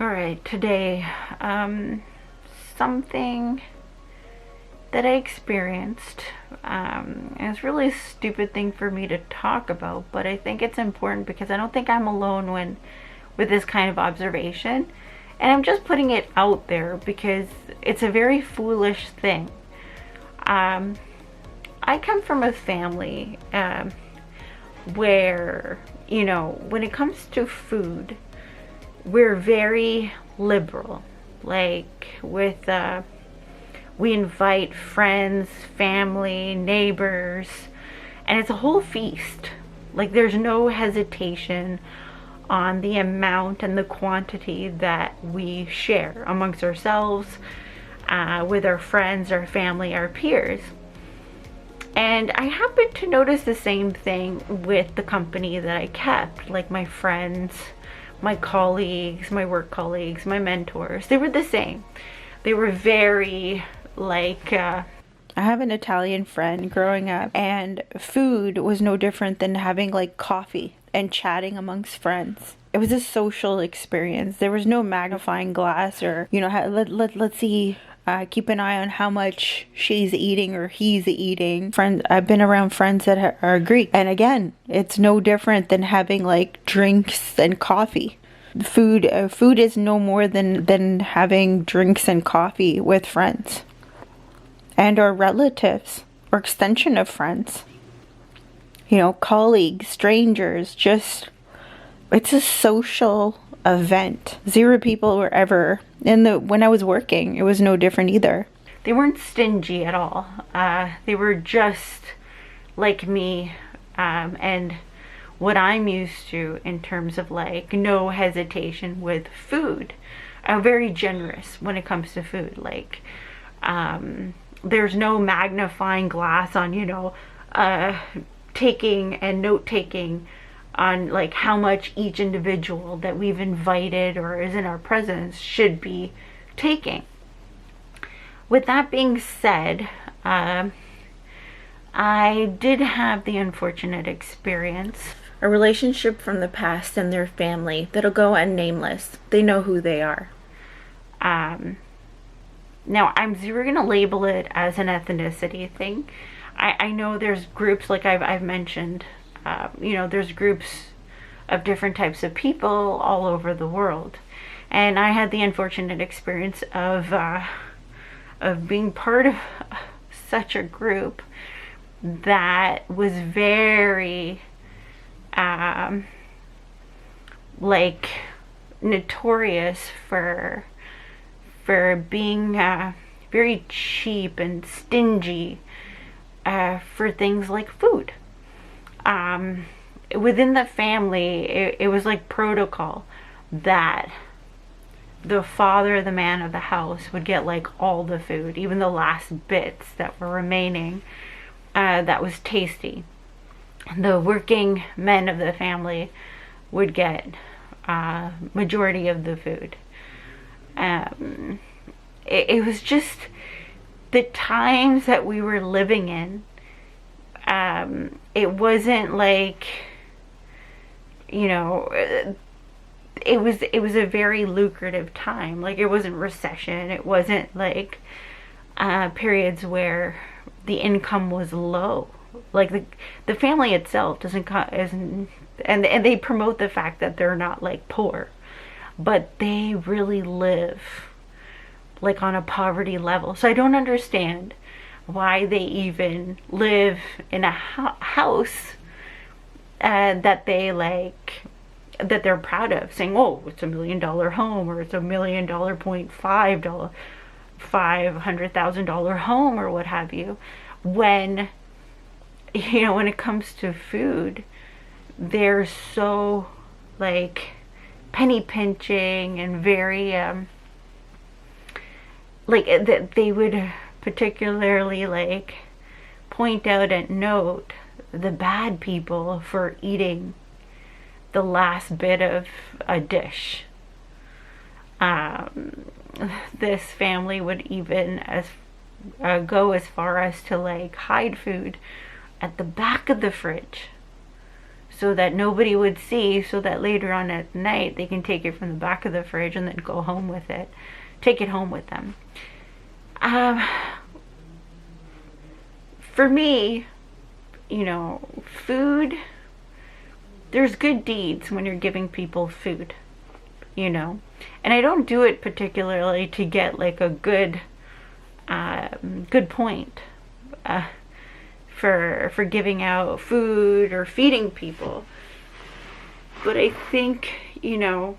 All right, today, something that I experienced, and it's really a stupid thing for me to talk about, but I think it's important because I don't think I'm alone with this kind of observation. And I'm just putting it out there because it's a very foolish thing. I come from a family where, when it comes to food, we're very liberal. Like we invite friends, family, neighbors, and it's a whole feast. Like there's no hesitation on the amount and the quantity that we share amongst ourselves, with our friends, our family, our peers. And I happened to notice the same thing with the company that I kept, like my friends, my colleagues, my work colleagues, my mentors. They were the same. They were very I have an Italian friend growing up, and food was no different than having like coffee and chatting amongst friends. It was a social experience. There was no magnifying glass or, let's see, keep an eye on how much she's eating or he's eating. Friends, I've been around friends that are Greek, and again, it's no different than having like drinks and coffee. Food is no more than having drinks and coffee with friends and our relatives or extension of friends. Colleagues, strangers, it's a social event. Zero people were ever when I was working, it was no different either. They weren't stingy at all. They were just like me, and what I'm used to in terms of like no hesitation with food. Very generous when it comes to food. Like there's no magnifying glass on taking and note taking on like how much each individual that we've invited or is in our presence should be taking. With that being said, I did have the unfortunate experience, a relationship from the past and their family that'll go unnameless. They know who they are. Now, I'm going to label it as an ethnicity thing. I know there's groups, like I've mentioned, there's groups of different types of people all over the world. And I had the unfortunate experience of being part of such a group that was very, notorious for being very cheap and stingy for things like food. Within the family, it was like protocol that the father, the man of the house, would get like all the food, even the last bits that were remaining, that was tasty. The working men of the family would get majority of the food. It was just the times that we were living in. It wasn't like, it was a very lucrative time. Like, it wasn't recession. It wasn't like periods where the income was low. Like the family itself isn't, and they promote the fact that they're not like poor, but they really live like on a poverty level. So I don't understand why they even live in a house that they're proud of, saying, oh, it's $1 million home, or it's $1 million $500,000 home, or what have you. When it comes to food, they're so like penny pinching and very that they would particularly like point out and note the bad people for eating the last bit of a dish. This family would even go as far as to like hide food at the back of the fridge so that nobody would see, so that later on at night they can take it from the back of the fridge and then go home with it, take it home with them. For me, you know, food, there's good deeds when you're giving people food, you know, and I don't do it particularly to get like a good point for giving out food or feeding people. But I think, you know,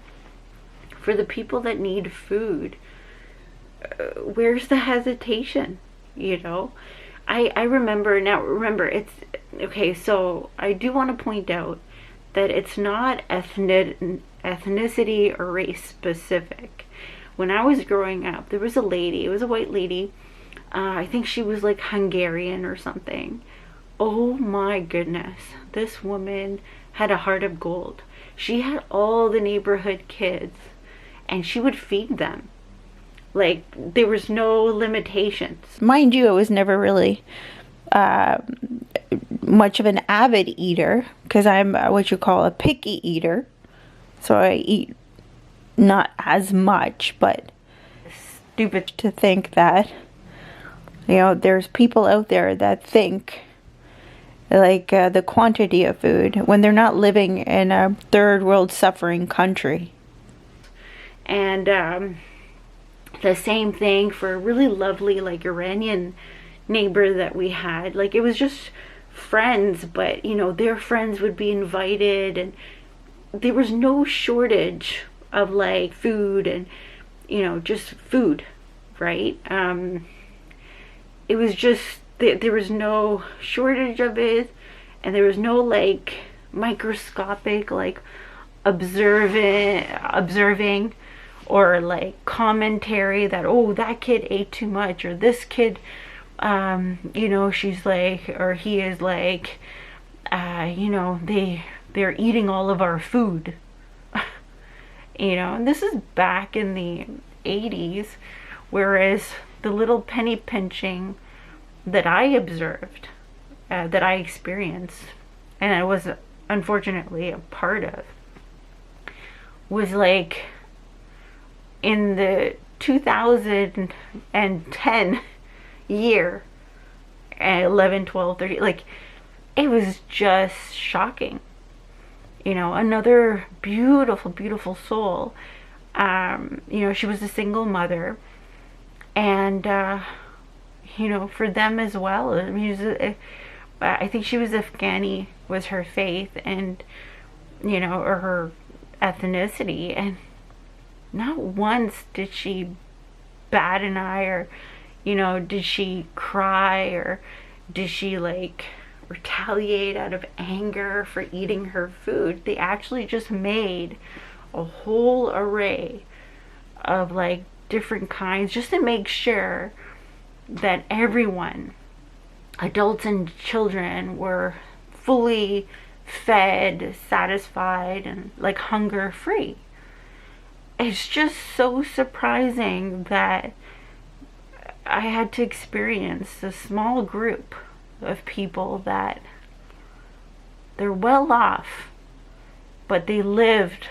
for the people that need food, where's the hesitation, you know? I remember, it's, okay, so I do want to point out that it's not ethnicity or race specific. When I was growing up, there was a lady, it was a white lady, I think she was like Hungarian or something. Oh my goodness, this woman had a heart of gold. She had all the neighborhood kids and she would feed them. Like, there was no limitations. Mind you, I was never really much of an avid eater, because I'm what you call a picky eater. So I eat not as much, but stupid to think that, you know, there's people out there that think like the quantity of food when they're not living in a third world suffering country. And the same thing for a really lovely like Iranian neighbor that we had. Like, it was just friends, but you know, their friends would be invited and there was no shortage of like food and, you know, just food, right? It was just, there was no shortage of it, and there was no like microscopic like observing or like commentary that, oh, that kid ate too much, or this kid, you know, she's like, or he is like, you know, they're eating all of our food. You know, and this is back in the 80s, whereas the little penny pinching that I observed, that I experienced, and I was unfortunately a part of, was like in the 2010 year, 11, 12, 30, like, it was just shocking. You know, another beautiful soul. You know, she was a single mother, and you know, for them as well, I mean, I think she was Afghani was her faith, and you know, or her ethnicity, and not once did she bat an eye, or you know, did she cry, or did she like retaliate out of anger for eating her food. They actually just made a whole array of like different kinds, just to make sure that everyone, adults and children, were fully fed, satisfied, and like hunger free. It's just so surprising that I had to experience a small group of people that they're well off, but they lived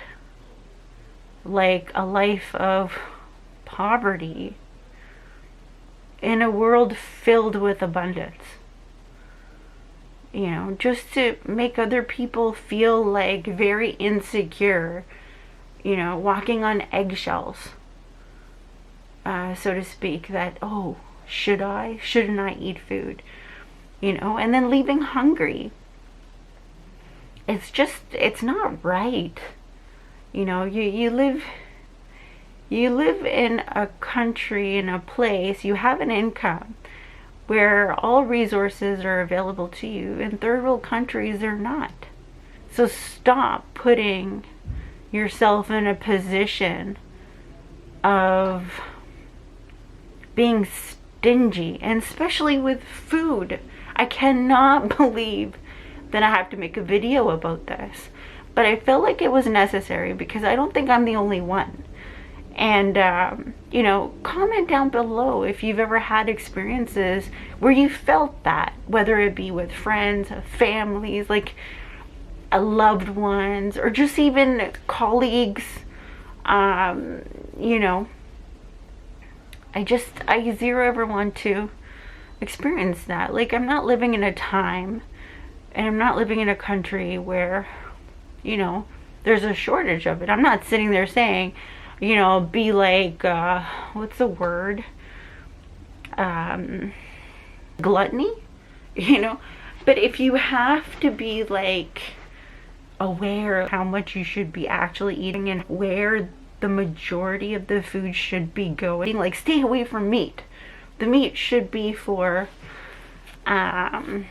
like a life of poverty in a world filled with abundance. You know, just to make other people feel like very insecure, you know, walking on eggshells, so to speak, that, oh, shouldn't I eat food? You know, and then leaving hungry. It's just, it's not right. You know, you live in a country, in a place, you have an income where all resources are available to you. In third world countries, they're not. So stop putting yourself in a position of being stingy, and especially with food. I cannot believe that I have to make a video about this, but I felt like it was necessary because I don't think I'm the only one. And you know, comment down below if you've ever had experiences where you felt that, whether it be with friends, families, like, loved ones, or just even colleagues. You know, I zero ever want to experience that. Like, I'm not living in a time, and I'm not living in a country where, you know, there's a shortage of it. I'm not sitting there saying, you know, be like, what's the word? Gluttony, you know? But if you have to be like aware of how much you should be actually eating and where the majority of the food should be going, like, stay away from meat. The meat should be for, you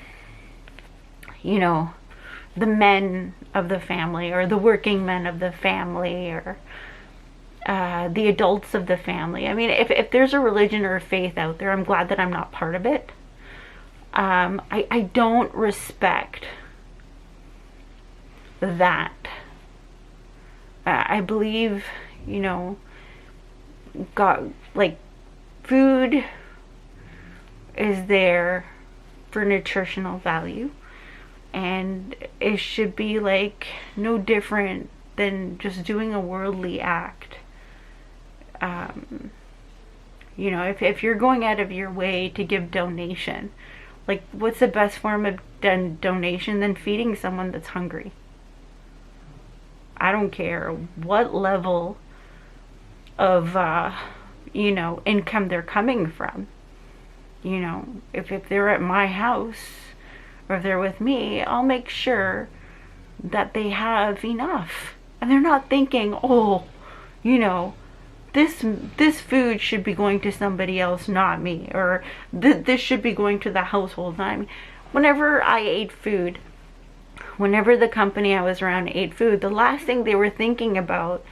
know, the men of the family, or the working men of the family, or the adults of the family. I mean, if there's a religion or a faith out there, I'm glad that I'm not part of it. I don't respect that. I believe, you know, God, like, food is there for nutritional value, and it should be like no different than just doing a worldly act. You know, if you're going out of your way to give donation, like, what's the best form of donation than feeding someone that's hungry? I don't care what level of, you know, income they're coming from. You know, if they're at my house, or if they're with me, I'll make sure that they have enough. And they're not thinking, oh, you know, this food should be going to somebody else, not me, or this should be going to the household, not me. Whenever I ate food, whenever the company I was around ate food, the last thing they were thinking about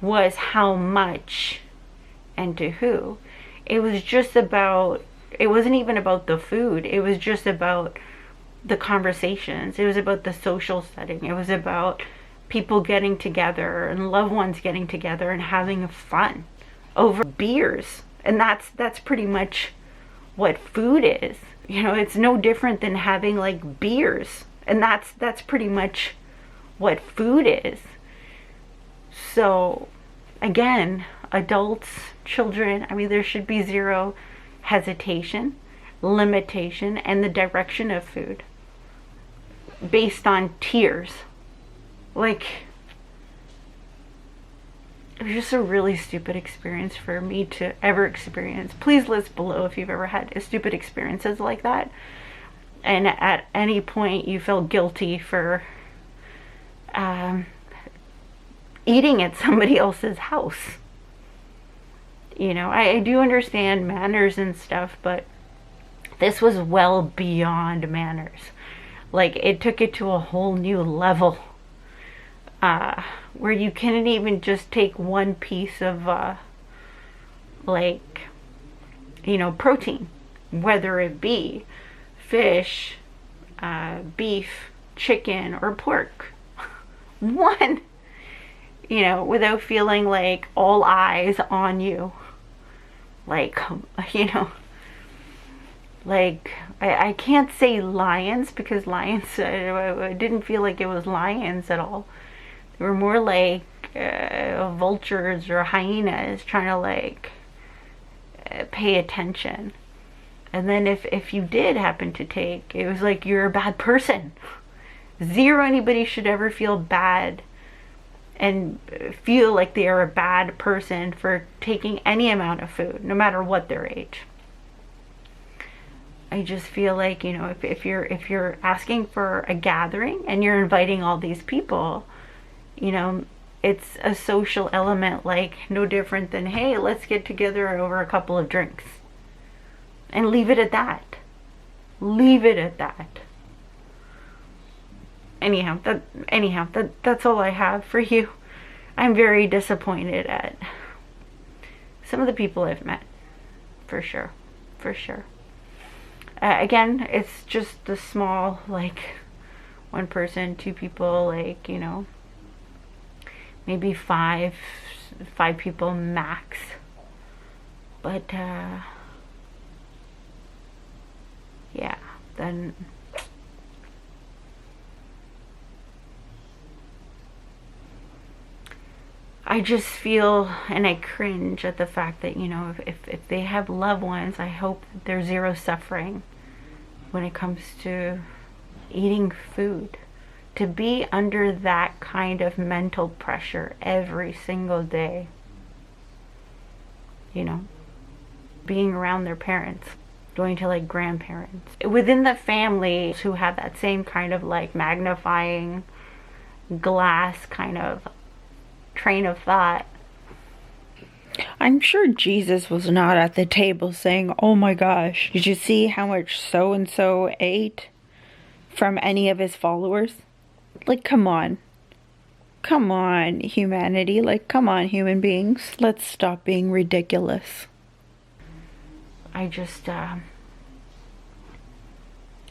was how much and to who. It was just about, it wasn't even about the food. It was just about the conversations. It was about the social setting. It was about people getting together and loved ones getting together and having fun over beers. And that's pretty much what food is. You know, it's no different than having like beers. And that's pretty much what food is. So again, adults, children, I mean, there should be zero hesitation, limitation, and the direction of food based on tiers. Like, it was just a really stupid experience for me to ever experience. Please list below if you've ever had stupid experiences like that, and at any point you felt guilty for eating at somebody else's house. You know, I do understand manners and stuff, but this was well beyond manners. Like, it took it to a whole new level, where you couldn't even just take one piece of, like, you know, protein, whether it be fish, beef, chicken, or pork. One, you know, without feeling like all eyes on you. Like, you know, like, I can't say lions, because lions, I didn't feel like it was lions at all. They were more like vultures or hyenas trying to, like, pay attention. And then if you did happen to take, it was like you're a bad person. Zero anybody should ever feel bad and feel like they are a bad person for taking any amount of food, no matter what their age. I just feel like, you know, if you're asking for a gathering and you're inviting all these people, you know, it's a social element, like no different than, hey, let's get together over a couple of drinks, and leave it at that. Leave it at that. Anyhow, that's all I have for you. I'm very disappointed at some of the people I've met, for sure. Again, it's just the small, like, one person, two people, like, you know, maybe five people max. But yeah, then I just feel and I cringe at the fact that, you know, if they have loved ones, I hope that there's zero suffering when it comes to eating food. To be under that kind of mental pressure every single day, you know, being around their parents, going to like grandparents within the family who have that same kind of like magnifying glass kind of train of thought. I'm sure Jesus was not at the table saying, "Oh my gosh, did you see how much so and so ate?" from any of his followers. Like, come on. Come on, humanity. Like, come on, human beings. Let's stop being ridiculous. I just, I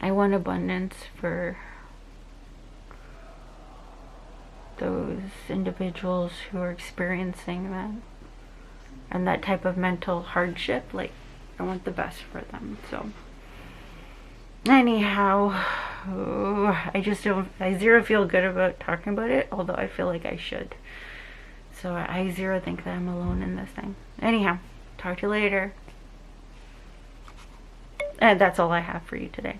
want abundance for those individuals who are experiencing that and that type of mental hardship. Like, I want the best for them. So anyhow, I zero feel good about talking about it, although I feel like I should. So I zero think that I'm alone in this thing. Anyhow, talk to you later. And that's all I have for you today.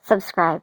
Subscribe.